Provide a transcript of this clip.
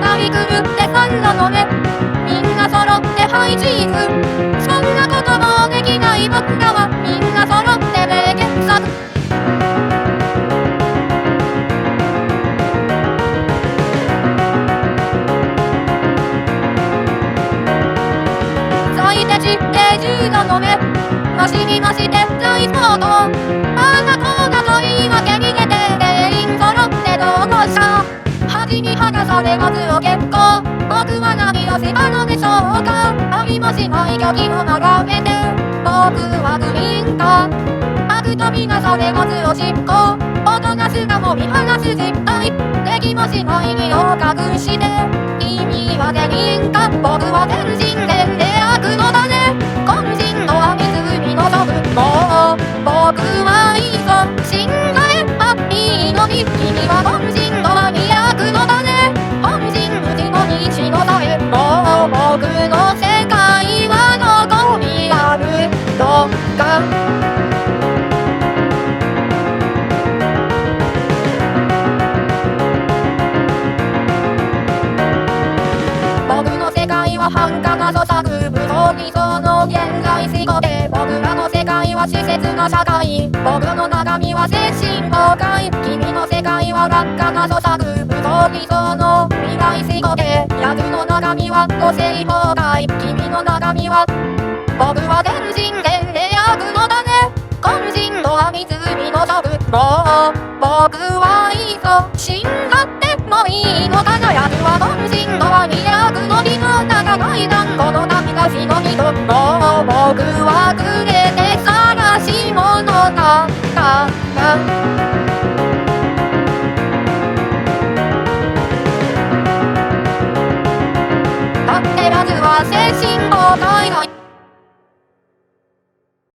なびくぐってさんなのね。みんな揃ってハイチーズ。そんなこともできない僕らはみんな揃って名傑作。最低値定10なのね。増しに増して大相当。あんなこうだと言い訳に出て全員揃って同行者。恥に剥がされますよ結構。僕は何をしたのでしょうか。ありもしない虚偽を眺めて僕はグリーンか。悪とみなされますおしっこ。大人すらも見放す実態。できもしない身を隠して君はデリンか。僕は天神伝で悪のだね。根人のは湖のそぶ。もう僕はいいぞ死んだえばいいのに。君は根人のは悪のだね。本人無事の道のさえ。もう僕の世界はどこにあるのか。僕の世界は繁華が注ぐ武装理想の現在思考で。僕らの世界は施設の社会。僕の中身は精神崩壊。君の世界は落下が注ぐ武装理想の未来思考で。奴の中身は個性崩壊。君の中身は僕は天神伝で悪のだね。根人のは湖のそぶ。もう僕はいいぞ死んだってもいいのかな。奴は根人のは200の理の中階段この涙しの人。もう僕はくれて晒し者だから。だって奴は精神崩壊だ。